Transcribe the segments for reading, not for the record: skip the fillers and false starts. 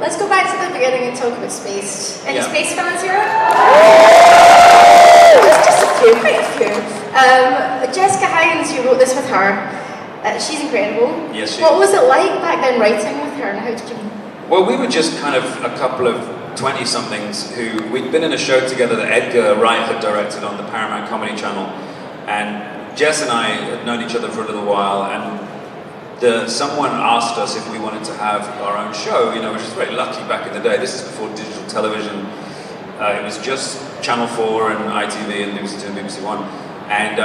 Let's go back to the beginning and talk about space. Any space fans here? Just a few, quite a few. Jessica Hines, you wrote this with her. She's incredible. Yes, she What was it like back then writing with her, and how did you... Well, we were just kind of a couple of 20-somethings who, we'd been in a show together that Edgar Wright had directed on the Paramount Comedy Channel, and Jess and I had known each other for a little while, and someone asked us if we wanted to have our own show, you know, which is very lucky back in the day. This is before digital television. It was just Channel 4 and ITV and BBC 2 and BBC 1. And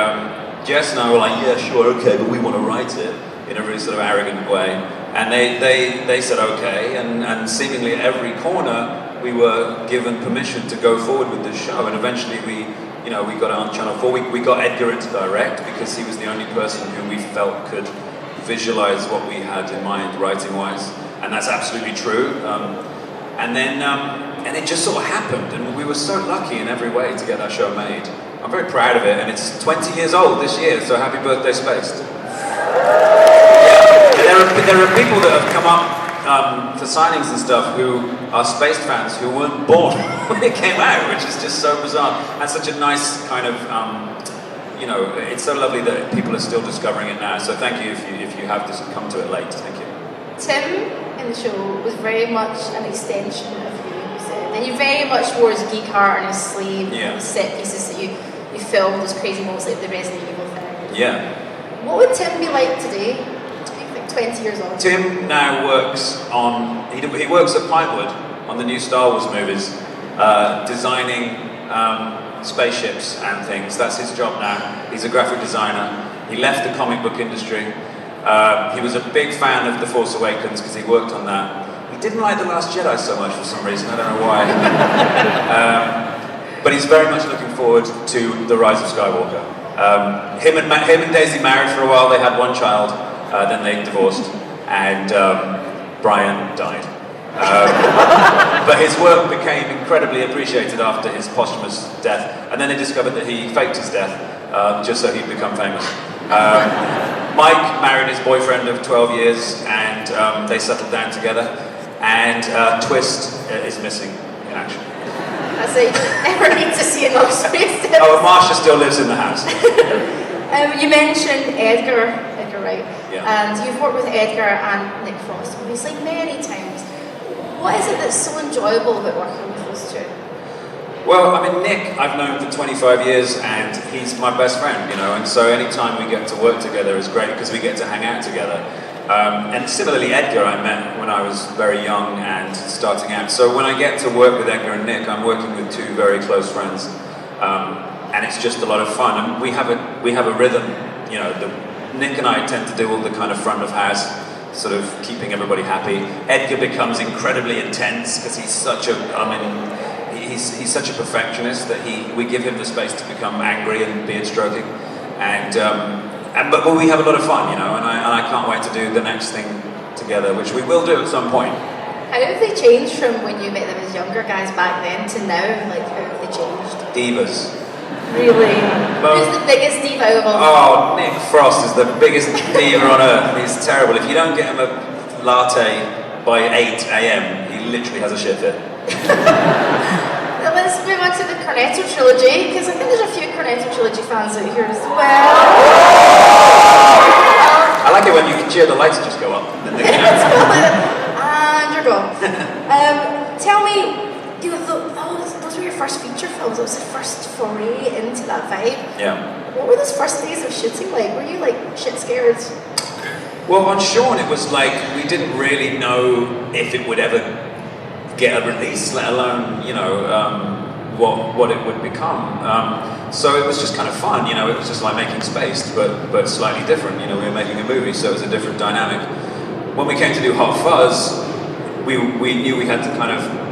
Jess and I were like, yeah, sure, okay, but we want to write it in a really sort of arrogant way. And they said okay, and seemingly at every corner we were given permission to go forward with this show. And eventually we got on Channel 4. We got Edgar in to direct because he was the only person who we felt could visualize what we had in mind writing-wise, and that's absolutely true. And it just sort of happened, and we were so lucky in every way to get that show made. I'm very proud of it, and it's 20 years old this year, so happy birthday, Spaced. There are people that have come up for signings and stuff who are Spaced fans who weren't born when it came out, which is just so bizarre, and such a nice kind of it's so lovely that people are still discovering it now. So thank you if you have come to it late. Thank you. Tim in the show was very much an extension of you said. And you very much wore his geek heart on his sleeve, the set pieces that you filmed, those crazy moments like the Resident Evil thing. Yeah. What would Tim be like today? Like 20 years old. Tim now works on, he works at Pinewood on the new Star Wars movies, designing spaceships and things. That's his job now. He's a graphic designer. He left the comic book industry. He was a big fan of The Force Awakens because he worked on that. He didn't like The Last Jedi so much for some reason, I don't know why. But he's very much looking forward to The Rise of Skywalker. Him and Daisy married for a while. They had one child, then they divorced, and Brian died. But his work became incredibly appreciated after his posthumous death, and then they discovered that he faked his death just so he'd become famous. Mike married his boyfriend of 12 years, and they settled down together, and Twist is missing in action. I say, never need to see another space. Oh, and Marsha still lives in the house. You mentioned Edgar Wright, yeah. and you've worked with Edgar and Nick Frost, obviously, many times. What is it that's so enjoyable about working with those two? Well, I mean, Nick, I've known for 25 years, and he's my best friend, you know, and so anytime we get to work together is great because we get to hang out together. And similarly, Edgar I met when I was very young and starting out. So when I get to work with Edgar and Nick, I'm working with two very close friends, and it's just a lot of fun. And we have a rhythm, you know. Nick and I tend to do all the kind of front of house, sort of keeping everybody happy. Edgar becomes incredibly intense because he's such a, he's such a perfectionist that we give him the space to become angry and beard stroking, but we have a lot of fun, you know, and I can't wait to do the next thing together, which we will do at some point. How have they changed from when you met them as younger guys back then to now? Like, how have they changed? Divas. Really? Who's the biggest diva of all? Oh, Nick Frost is the biggest diva on earth. He's terrible. If you don't get him a latte by 8 a.m, he literally has a shit fit. Now let's move on to the Cornetto trilogy, because I think there's a few Cornetto trilogy fans out here as well. I like it when you can cheer, the lights just go up. And you're gone. Tell me, you know, those were your first feature films. It was the first foray into that vibe. Yeah. What were those first days of shooting like? Were you like shit scared? Well, on Shaun, it was like we didn't really know if it would ever get a release, let alone, you know, what it would become. So it was just kind of fun, you know. It was just like making Spaced, but slightly different. You know, we were making a movie, so it was a different dynamic. When we came to do Hot Fuzz, we knew we had to kind of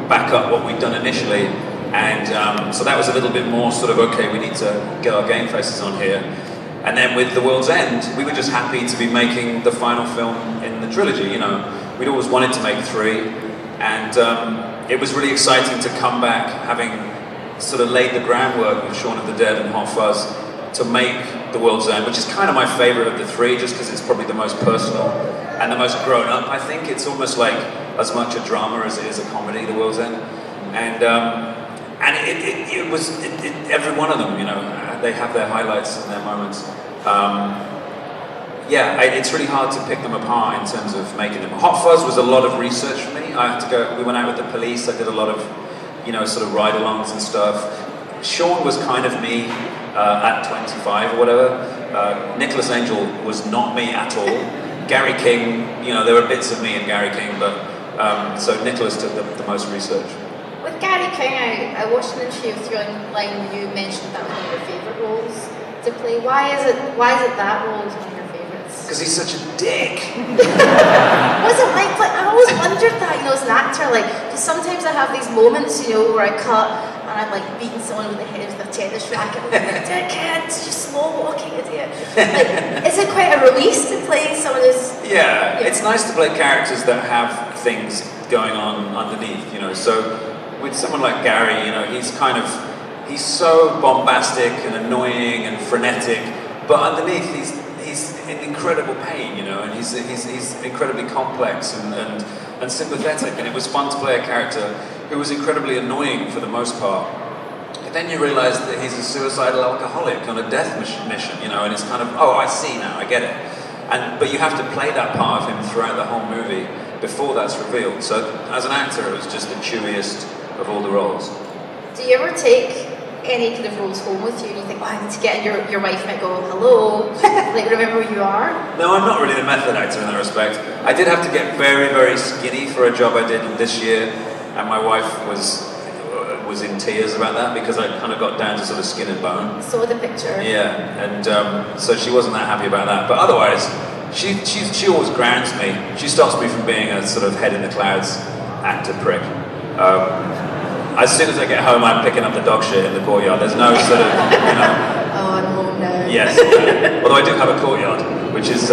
back up what we'd done initially, and so that was a little bit more sort of, okay, we need to get our game faces on here. And then with The World's End, we were just happy to be making the final film in the trilogy, you know. We'd always wanted to make 3, and it was really exciting to come back, having sort of laid the groundwork with Shaun of the Dead and Hot Fuzz, to make The World's End, which is kind of my favourite of the 3, just because it's probably the most personal and the most grown up. I think it's almost like as much a drama as it is a comedy, The World's End. And it was every one of them, you know, they have their highlights and their moments. It's really hard to pick them apart in terms of making them. Hot Fuzz was a lot of research for me. I had to go, we went out with the police, I did a lot of, you know, sort of ride-alongs and stuff. Shaun was kind of me at 25 or whatever. Nicholas Angel was not me at all. Gary King, you know, there were bits of me in Gary King, but so Nicholas did the most research. With Gary King, I watched an interview with you online where you mentioned that was one of your favourite roles to play. Why is it that role is one of your favourites? Because he's such a dick. Was it like I always wondered that, you know, as an actor, like, because sometimes I have these moments, you know, where I cut and I'm like beating someone with the head with a tennis racket, and I'm like, dickhead, just slow walking idiot. Like, is it quite a release to play someone who's... Yeah, it's nice to play characters that have things going on underneath, you know, so with someone like Gary, you know, he's so bombastic and annoying and frenetic, but underneath he's in incredible pain, you know, and he's incredibly complex and sympathetic, and it was fun to play a character who was incredibly annoying for the most part. But then you realise that he's a suicidal alcoholic on a death mission, you know, and it's kind of, oh, I see now, I get it. But you have to play that part of him throughout the whole movie before that's revealed. So as an actor, it was just the chewiest of all the roles. Do you ever take any kind of roles home with you and you think, oh, I need to get in, your wife might go, hello, like, remember who you are? No, I'm not really the method actor in that respect. I did have to get very, very skinny for a job I did this year, and my wife was in tears about that because I kind of got down to sort of skin and bone. Saw the picture. Yeah, and so she wasn't that happy about that. But otherwise, she always grounds me. She stops me from being a sort of head in the clouds actor prick. As soon as I get home, I'm picking up the dog shit in the courtyard. There's no sort of, you know... Oh, no. Yes. Although I do have a courtyard, which is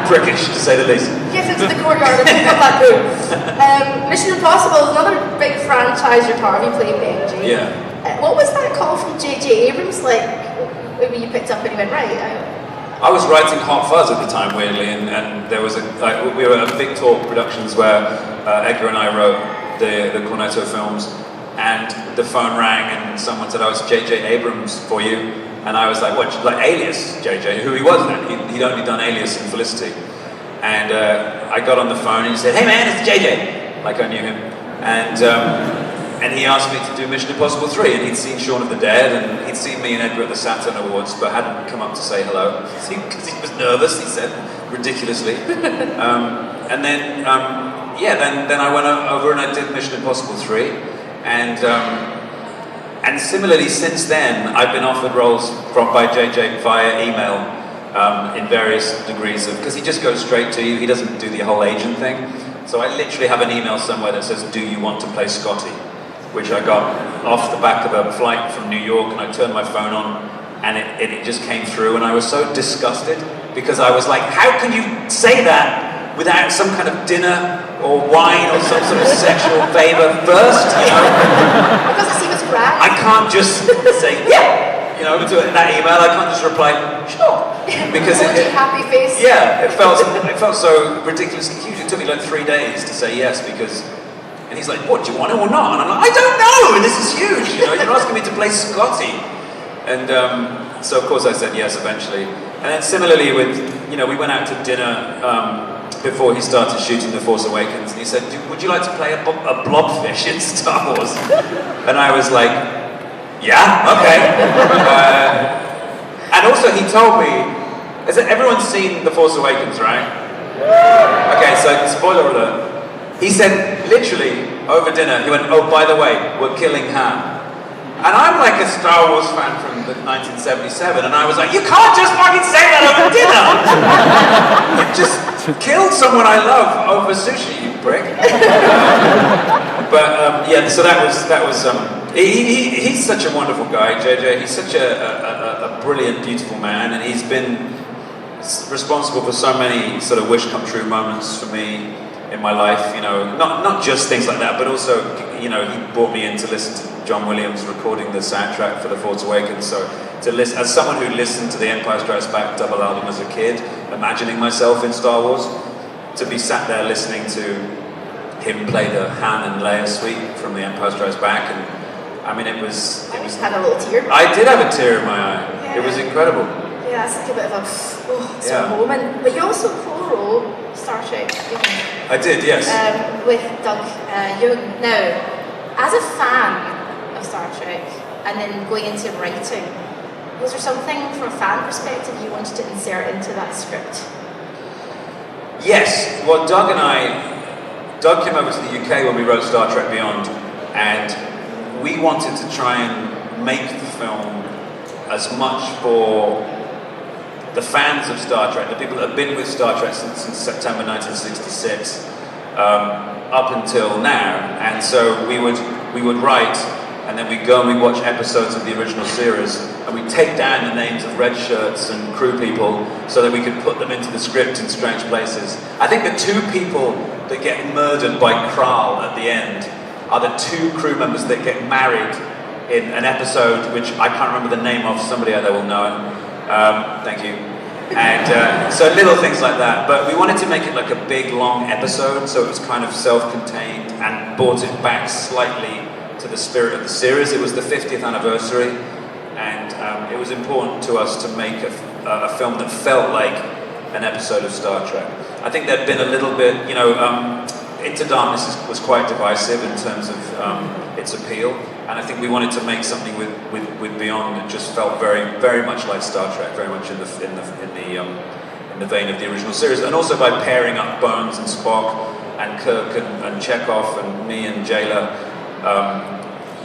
prickish, to say the least. Get into the courtyard and pick up that poo. Mission Impossible is another big franchise you're part of. You play Pegg. Yeah. What was that call from J.J. Abrams like, when you picked up and you went, right? I was writing Hot Fuzz at the time, weirdly, and there was we were at Big Talk Productions where Edgar and I wrote the Cornetto films, and the phone rang and someone said, oh, it's J.J. Abrams for you. And I was like, what, like Alias J.J., who he was then. He'd only done Alias and Felicity. And I got on the phone and he said, hey man, it's J.J. Like I knew him. And he asked me to do Mission Impossible 3, and he'd seen Shaun of the Dead, and he'd seen me and Edgar at the Saturn Awards, but hadn't come up to say hello, because he was nervous, he said, ridiculously. And then, then I went over and I did Mission Impossible 3, and similarly, since then, I've been offered roles by JJ via email in various degrees of, because he just goes straight to you, he doesn't do the whole agent thing. So I literally have an email somewhere that says, do you want to play Scotty? Which I got off the back of a flight from New York, and I turned my phone on, and it just came through, and I was so disgusted, because I was like, how can you say that without some kind of dinner or wine or some sort of sexual favour first, you know? Because it seems right. I can't just say, yeah, you know, to that email, I can't just reply, sure. Because happy face. Yeah, it felt so ridiculously huge. It took me like 3 days to say yes, because, and he's like, what, do you want it or not? And I'm like, I don't know, this is huge, you know, you're asking me to play Scotty. And so of course I said yes eventually. And then similarly with, you know, we went out to dinner before he started shooting The Force Awakens, and he said, would you like to play a blobfish in Star Wars? And I was like, yeah, okay. And also he told me, everyone's seen The Force Awakens, right? Okay, so spoiler alert. He said, literally, over dinner, he went, oh, by the way, we're killing Han. And I'm like a Star Wars fan from 1977, and I was like, you can't just fucking say that over dinner! You just killed someone I love over sushi, you prick. So that was he's such a wonderful guy, JJ. He's such a brilliant, beautiful man, and he's been responsible for so many sort of wish come true moments for me in my life, you know, not just things like that, but also, you know, he brought me in to listen to John Williams recording the soundtrack for The Force Awakens, so to listen, as someone who listened to the Empire Strikes Back double album as a kid, imagining myself in Star Wars, to be sat there listening to him play the Han and Leia suite from The Empire Strikes Back, and I mean, it was. I just had a little tear. I did have a tear in my eye. Yeah. It was incredible. Yeah, it's like a bit of a sort of moment. But you also co-wrote Star Trek, didn't you? I did, yes. With Doug Young. Now, as a fan of Star Trek, and then going into writing, was there something from a fan perspective you wanted to insert into that script? Yes. Well, Doug came over to the UK when we wrote Star Trek Beyond, and we wanted to try and make the film as much for the fans of Star Trek, the people that have been with Star Trek since September 1966, up until now. And so we would write, and then we'd go and we'd watch episodes of the original series, and we'd take down the names of red shirts and crew people so that we could put them into the script in strange places. I think the two people that get murdered by Kral at the end are the two crew members that get married in an episode which I can't remember the name of. Somebody out there will know. Thank you. And so little things like that. But we wanted to make it like a big, long episode, so it was kind of self-contained and brought it back slightly to the spirit of the series. It was the 50th anniversary, and it was important to us to make a film that felt like an episode of Star Trek. I think there'd been a little bit, Into Darkness was quite divisive in terms of its appeal, and I think we wanted to make something with Beyond that just felt very, very much like Star Trek, very much in the vein of the original series, and also by pairing up Bones and Spock and Kirk and Chekhov and me and Jayla,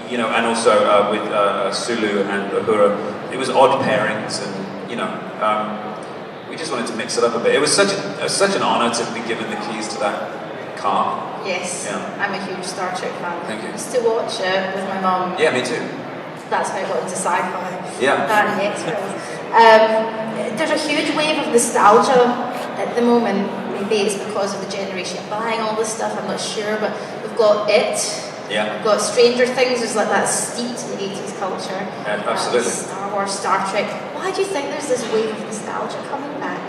and also with Sulu and Uhura. It was odd pairings, and we just wanted to mix it up a bit. It was such an honor to be given the keys to that car. Yes, yeah. I'm a huge Star Trek fan. Thank you. I used to watch it with my mum. Yeah, me too. That's how I got into sci-fi. Yeah. And the X-Files. There's a huge wave of nostalgia at the moment. Maybe it's because of the generation buying all this stuff, I'm not sure, but we've got It. Yeah. We've got Stranger Things, there's like that steeped in the 80s culture. Yeah, absolutely. Star Wars, Star Trek. Why do you think there's this wave of nostalgia coming back?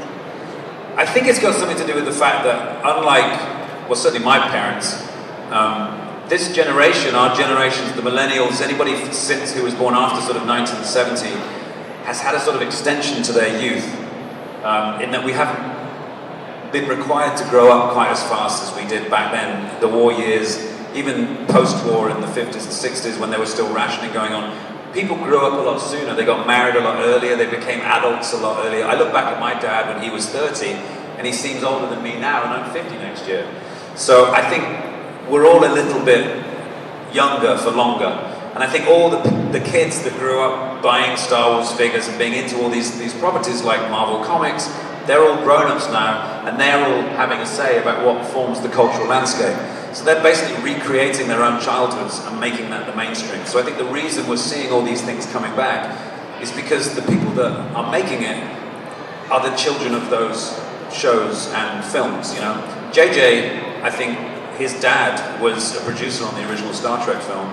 I think it's got something to do with the fact that, unlike, well, certainly my parents, this generation, our generations, the millennials, anybody since who was born after sort of 1970, has had a sort of extension to their youth, in that we haven't been required to grow up quite as fast as we did back then. The war years, even post-war in the 50s and 60s when there was still rationing going on, people grew up a lot sooner. They got married a lot earlier, they became adults a lot earlier. I look back at my dad when he was 30, and he seems older than me now, and I'm 50 next year. So I think we're all a little bit younger for longer. And I think all the kids that grew up buying Star Wars figures and being into all these properties like Marvel Comics, they're all grown-ups now, and they're all having a say about what forms the cultural landscape. So they're basically recreating their own childhoods and making that the mainstream. So I think the reason we're seeing all these things coming back is because the people that are making it are the children of those shows and films, JJ, I think his dad was a producer on the original Star Trek film,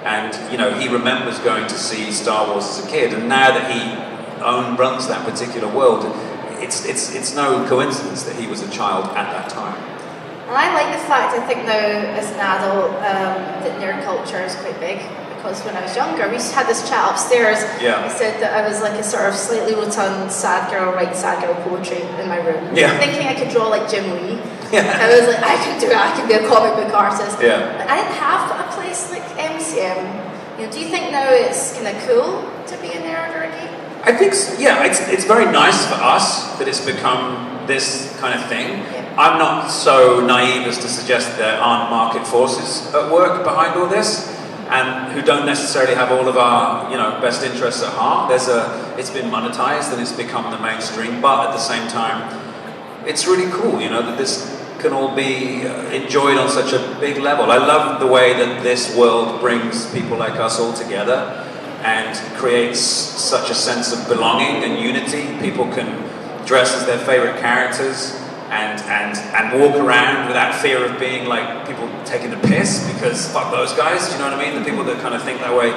and he remembers going to see Star Wars as a kid, and now that he runs that particular world, it's no coincidence that he was a child at that time. And I like the fact, I think now as an adult, that nerd culture is quite big. Because when I was younger, we had this chat upstairs. Yeah. I said that I was like a sort of slightly rotund sad girl, write sad girl poetry in my room. Yeah. Thinking I could draw like Jim Lee. Yeah. I was like, I can do it, I can be a comic book artist. Yeah. I didn't have a place like MCM. Do you think now it's kind of cool to be a nerd or a geek? I think, it's very nice for us that it's become this kind of thing. Yeah. I'm not so naive as to suggest there aren't market forces at work behind all this, and who don't necessarily have all of our, best interests at heart. It's been monetized and it's become the mainstream, but at the same time, it's really cool, that this can all be enjoyed on such a big level. I love the way that this world brings people like us all together and creates such a sense of belonging and unity. People can dress as their favorite characters and walk around without fear of being like people taking the piss, because fuck those guys, do you know what I mean? The people that kind of think that way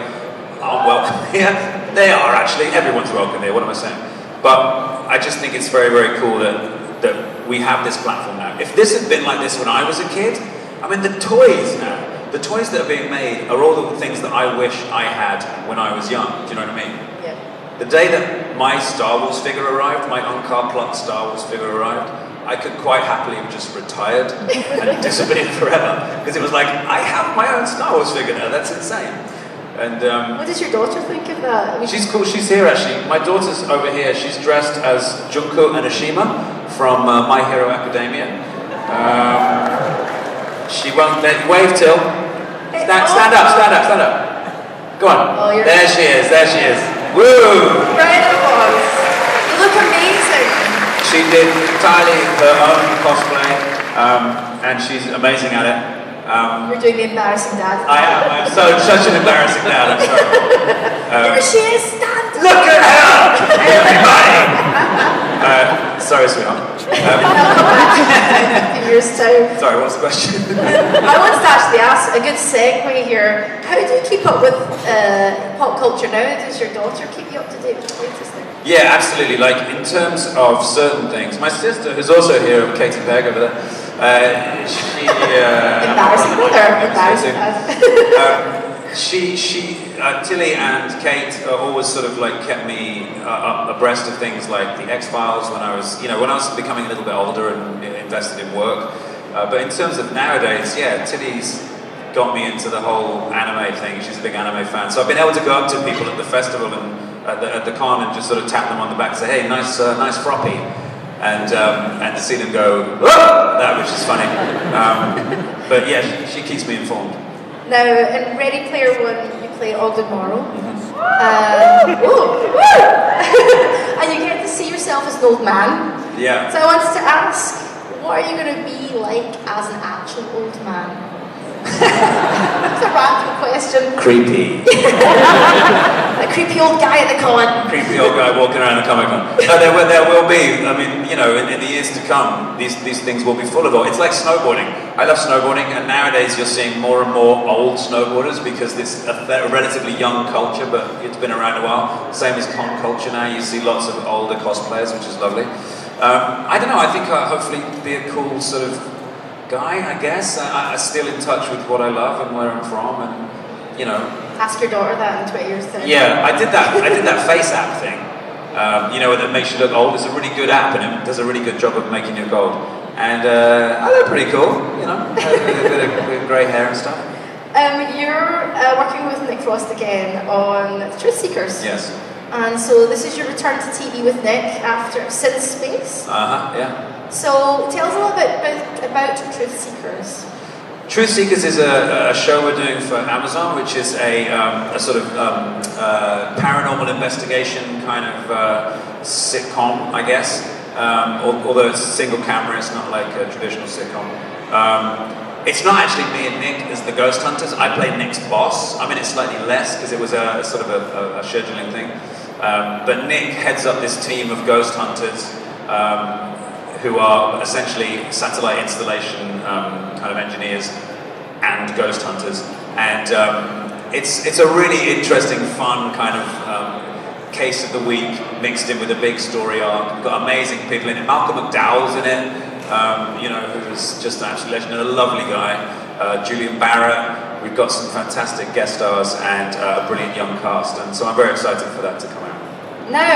aren't welcome here. They are actually, everyone's welcome here, what am I saying? But I just think it's very, very cool that that we have this platform now. If this had been like this when I was a kid, I mean, the toys that are being made are all the things that I wish I had when I was young. Do you know what I mean? Yeah. The day that my Star Wars figure arrived, my Uncar Plot Star Wars figure arrived, I could quite happily have just retired and disappeared forever. Because it was like, I have my own Star Wars figure now, that's insane. And what does your daughter think of that? she's cool, she's here actually. My daughter's over here, she's dressed as Junko Enoshima from My Hero Academia. She won't wave till. Stand up. Go on. Oh, there she is. Woo! Round of applause. You look amazing. She did entirely her own cosplay, and she's amazing at it. You're doing the embarrassing dad. I am. I'm such an embarrassing dad. I'm sorry. There she is. Stand. Look at her, everybody. Sorry, sweetheart. I'll come back in 50 years' time. Sorry, what's the question? I wanted to actually ask a good segue here. How do you keep up with pop culture now? Does your daughter keep you up to date with the latest thing? Yeah, absolutely. Like in terms of certain things, my sister, who's also here, Katie Pegg over there, she embarrassing Tilly and Kate always sort of like kept me abreast of things like the X-Files when I was becoming a little bit older and invested in work. But in terms of nowadays, yeah, Tilly's got me into the whole anime thing. She's a big anime fan, so I've been able to go up to people at the festival and at the con and just sort of tap them on the back and say, hey, nice froppy. And to see them go, that, which is funny. But yeah, she keeps me informed. Now, in Ready Player One, you play Ogden Morrow. And you get to see yourself as an old man. Yeah. So I wanted to ask, what are you going to be like as an actual old man? It's a random question. Creepy. A creepy old guy at the con. Creepy old guy walking around the Comic-Con. No, there will be. I mean, in the years to come, these things will be full of it. It's like snowboarding. I love snowboarding, and nowadays you're seeing more and more old snowboarders because it's a relatively young culture, but it's been around a while. Same as con culture now. You see lots of older cosplayers, which is lovely. I don't know. I think I'll hopefully be a cool sort of guy, I guess. I'm still in touch with what I love and where I'm from, and Ask your daughter that in 20 years' time. Yeah, I did that face app thing. That makes you look old. It's a really good app, and it does a really good job of making you look old. And I look pretty cool, a bit of grey hair and stuff. You're working with Nick Frost again on Truth Seekers. Yes. And so this is your return to TV with Nick after Since Space. Yeah. So tell us a little bit about Truth Seekers. Truth Seekers is a show we're doing for Amazon, which is a sort of paranormal investigation kind of sitcom, I guess. Although it's single camera, it's not like a traditional sitcom. It's not actually me and Nick as the ghost hunters. I play Nick's boss. I mean, it's slightly less because it was a sort of a scheduling thing. But Nick heads up this team of ghost hunters who are essentially satellite installation kind of engineers and ghost hunters. And it's a really interesting, fun kind of case of the week mixed in with a big story arc. We've got amazing people in it. Malcolm McDowell's in it. Who's just an absolute legend, and a lovely guy. Julian Barrett. We've got some fantastic guest stars and a brilliant young cast, and so I'm very excited for that to come out. Now,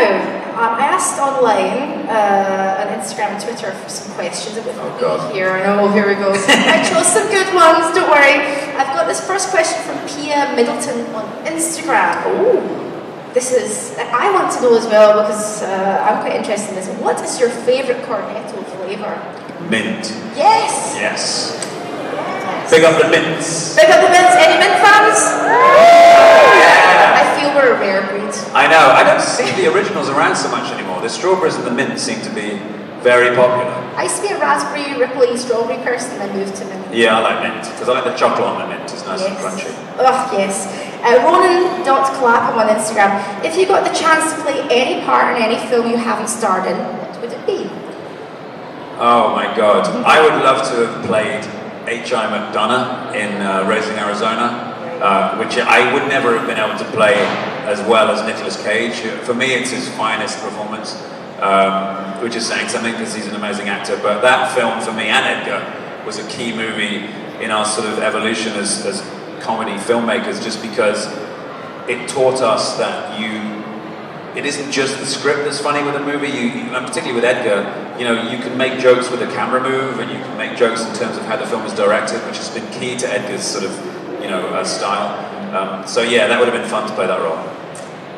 I asked online, on Instagram and Twitter for some questions about here. I know, here we go. I chose some good ones, don't worry. I've got this first question from Pia Middleton on Instagram. I want to know as well because I'm quite interested in this. What is your favourite Cornetto flavour? Mint. Yes! Yes. Big up the mints. Big up the mints. Any mint fans? Yeah. I feel we're a rare breed. I know. I don't see the originals around so much anymore. The strawberries and the mint seem to be very popular. I used to be a raspberry, ripply, strawberry person, then moved to mint. Yeah, I like mint because I like the chocolate on the mint. It's nice and crunchy. Oh, yes. Ronan.clapham on Instagram. If you got the chance to play any part in any film you haven't starred in, what would it be? Oh my God. I would love to have played H.I. McDonough in Raising Arizona, which I would never have been able to play as well as Nicolas Cage. For me, it's his finest performance. which is saying something because he's an amazing actor. But that film for me and Edgar was a key movie in our sort of evolution as comedy filmmakers, just because it taught us that it isn't just the script that's funny with a movie, and particularly with Edgar, you can make jokes with a camera move, and you can make jokes in terms of how the film is directed, which has been key to Edgar's sort of, style. So yeah, that would have been fun to play that role.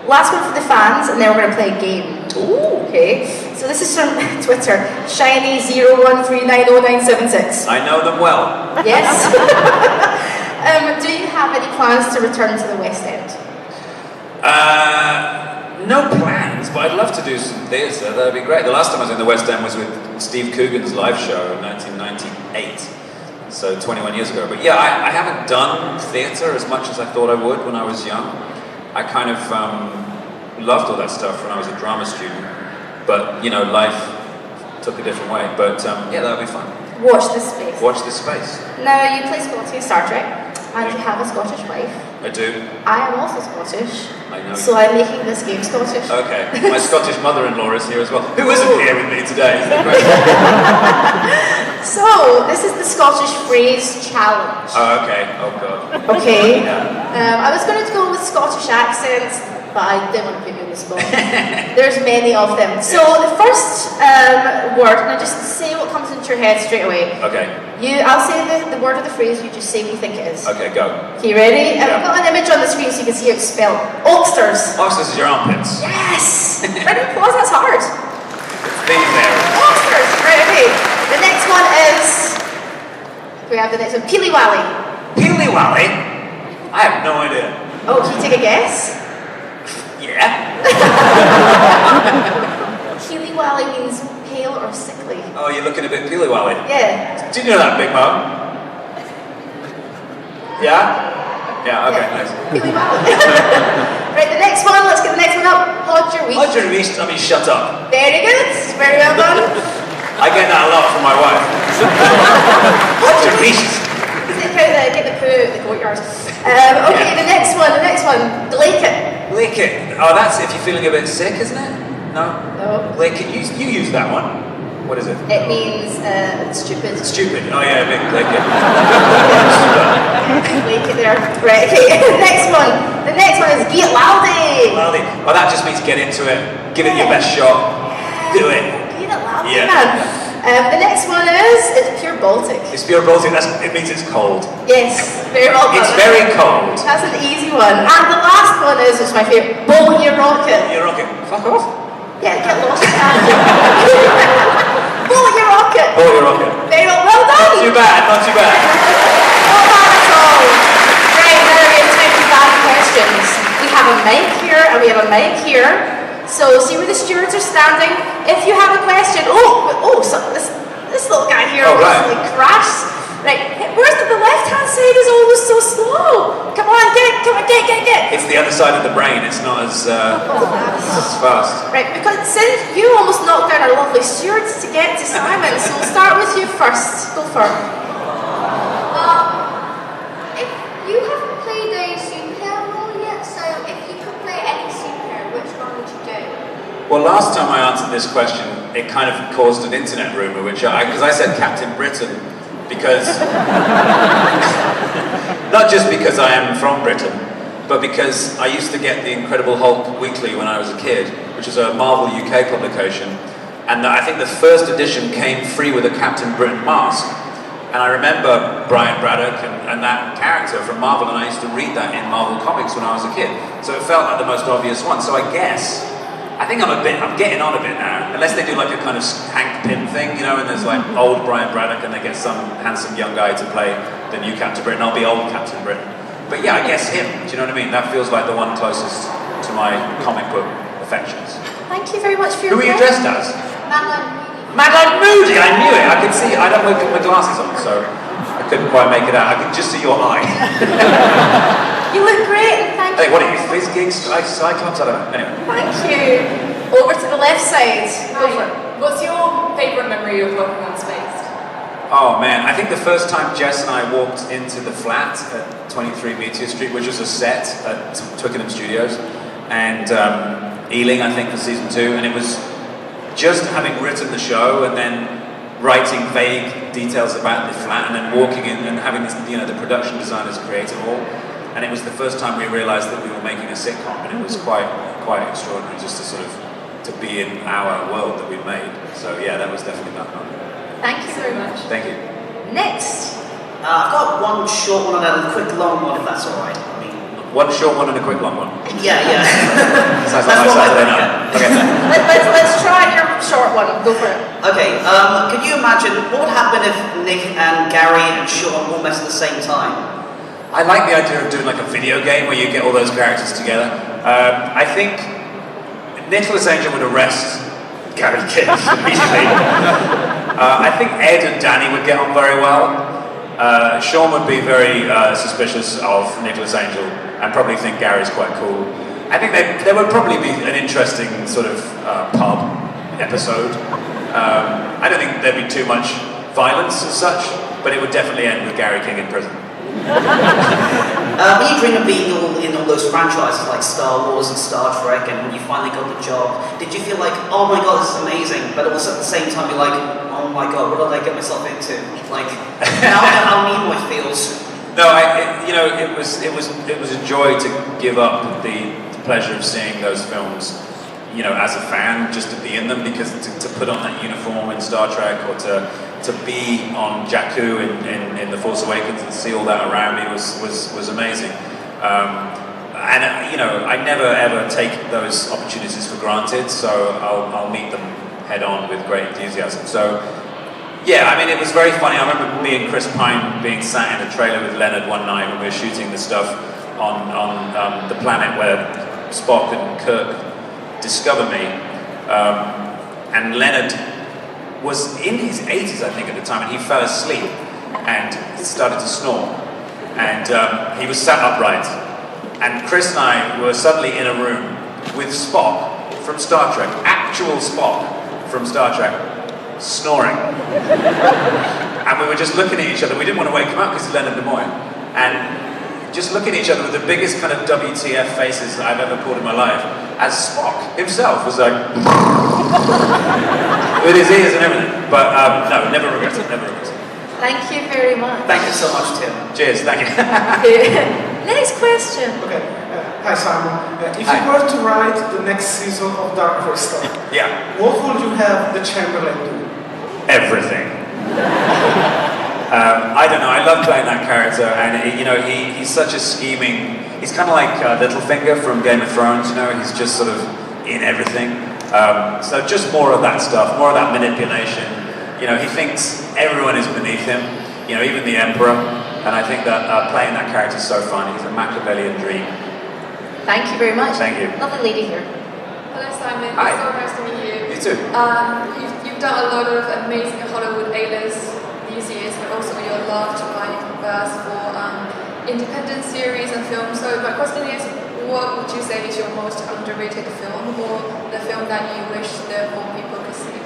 Last one for the fans, and then we're going to play a game. Ooh. Okay, so this is from Twitter, Shiny01390976. I know them well. Yes. Do you have any plans to return to the West End? No plans, but I'd love to do some theatre. That'd be great. The last time I was in the West End was with Steve Coogan's live show in 1998, so 21 years ago. But yeah, I haven't done theatre as much as I thought I would when I was young. I kind of loved all that stuff when I was a drama student, but life took a different way. But yeah, that would be fun. Watch this space. Watch this space. Now, you play Scotty in Star Trek, and you have a Scottish wife. I do. I am also Scottish. I know. So I'm making this game Scottish. Okay. My Scottish mother-in-law is here as well. Who isn't here with me today? Is that great? So, this is the Scottish phrase challenge. Oh, okay. Oh, God. Okay. Yeah. I was going to go with Scottish accents, but I didn't want to put you on the spot. There's many of them. So, the first word, now just say what comes into your head straight away. Okay. I'll say the word or the phrase, you just say what you think it is. Okay, go. Okay, ready? Yeah. I've got an image on the screen so you can see how it's spelled. Oxters. Oxters is your armpits. Yes! Round of applause, that's hard. These there. Oxters, right, okay. The next one is, we have the next one, Peely Wally. Peely Wally? I have no idea. Oh, can you take a guess? Yeah. Peely Wally means pale or sickly. Oh, you're looking a bit Peely Wally. Yeah. Do you know that, Big Mom? Yeah? Yeah, okay, nice. Peely Wally. Right, the next one, let's get the next one up. Roger Weast. Roger Weast, I mean, shut up. Very good, very well done. I get that a lot from my wife. Roger Weast. Get the poo out the courtyard. Okay, the next one, Blake it. Lick it. Oh, that's if you're feeling a bit sick, isn't it? No? No. Lick it. You use that one. What is it? It means stupid. Stupid. Oh yeah, big lick it. Blake it there. Right, okay, the next one is Get Loudy. Loudy. Oh, that just means get into it. Give it your best shot. Do it. Get it loudy, Yeah. man. The next one it's Pure Baltic. It's pure Baltic. It means it's cold. Yes, very well done. It's very cold. That's an easy one. And the last one is, which is my favourite, Bolt Your Rocket. You're rocking. Fuck off. Yeah, get lost. Bolt Your Rocket. Oh, you're rocking. Very well done. Not too bad. Not too bad. Not bad at all. Right, now we're going to take bad questions. We have a mic here and we have a mic here. So see where the stewards are standing. If you have a question, so this little guy here like crashed. Right, where's the left-hand side is always so slow. Come on, get. It's the other side of the brain. It's not as fast. Right, because since you almost knocked down our lovely stewards to get to Simon, so we'll start with you first. Go for it. If you haven't played a superhero role yet, so if you could play any superhero, which one would you do? Well, last time I answered this question, it kind of caused an internet rumor, because I said Captain Britain, because not just because I am from Britain, but because I used to get the Incredible Hulk weekly when I was a kid, which is a Marvel UK publication, and I think the first edition came free with a Captain Britain mask. And I remember Brian Braddock and that character from Marvel, and I used to read that in Marvel comics when I was a kid. So it felt like the most obvious one. So I think I'm getting on a bit now. Unless they do like a kind of Hank Pym thing, and there's like old Brian Braddock and they get some handsome young guy to play the new Captain Britain. I'll be old Captain Britain. But yeah, I guess him. Do you know what I mean? That feels like the one closest to my comic book affections. Thank you very much for your Who were you dressed as? Madeline Moody, I knew it. I could see. I don't have my glasses on, so I couldn't quite make it out. I could just see your eye. You look great, and thank you. Hey, what are you, Fizz Gigs, Cyclops? I don't know. Anyway. Thank you. Over to the left side. Go for it. What's your favourite memory of working on Spaced? Oh man, I think the first time Jess and I walked into the flat at 23 Meteor Street, which was a set at Twickenham Studios, and Ealing, I think, for season 2, and it was just having written the show and then writing vague details about the flat and then walking in and having this, the production designers create it all. And it was the first time we realized that we were making a sitcom, and it was quite extraordinary just to sort of to be in our world that we've made. So yeah, that was definitely that fun. Thank you very much. Thank you. Next. I've got one short one and a quick long one, if that's all right. I mean, One short one and a quick long one. yeah. Sounds like That's my what I Saturday think, night. Okay. Let's try your short one. Go for it. Okay, could you imagine what would happen if Nick and Gary and Shaun all met at the same time? I like the idea of doing like a video game where you get all those characters together. I think Nicholas Angel would arrest Gary King immediately. I think Ed and Danny would get on very well. Shaun would be very suspicious of Nicholas Angel and probably think Gary's quite cool. I think there would probably be an interesting sort of pub episode. I don't think there'd be too much violence as such, but it would definitely end with Gary King in prison. When you dream of being in all those franchises like Star Wars and Star Trek, and when you finally got the job, did you feel like, oh my god, this is amazing, but also at the same time you're like, oh my god, what did I get myself into? Like, now I know how Nimoy feels. No, it was a joy to give up the pleasure of seeing those films, as a fan, just to be in them, because to put on that uniform in Star Trek or to be on Jakku in The Force Awakens and see all that around me was amazing. And I never ever take those opportunities for granted, so I'll meet them head on with great enthusiasm. So yeah, I mean, it was very funny. I remember me and Chris Pine being sat in a trailer with Leonard one night when we were shooting the stuff on the planet where Spock and Kirk discover me, and Leonard was in his 80s, I think, at the time, and he fell asleep and started to snore, and he was sat upright, and Chris and I were suddenly in a room with Spock from Star Trek, actual Spock from Star Trek, snoring, and we were just looking at each other. We didn't want to wake him up because he's Leonard Nimoy, and just looking at each other with the biggest kind of WTF faces that I've ever pulled in my life, as Spock himself was like with his ears and everything. But no, never regret it, never regret it. Thank you very much. Thank you so much, Tim. Cheers, thank you. Next question. Okay, hi Simon. If Hi. you were to write the next season of Dark Crystal, Yeah, what would you have the Chamberlain do? everything. I don't know, I love playing that character, and he's such a scheming, he's kind of like Littlefinger from Game of Thrones, he's just sort of in everything. So just more of that stuff, more of that manipulation. He thinks everyone is beneath him, even the Emperor, and I think that playing that character is so fun. He's a Machiavellian dream. Thank you very much. Thank you. Lovely lady here. Hello Simon, Hi. it's so nice to meet you. You too. You've done a lot of amazing Hollywood A-list these years, but also your love to write verse for independent series and films. So my question is, what would you say is your most underrated film, or the film that you wish that more people could see?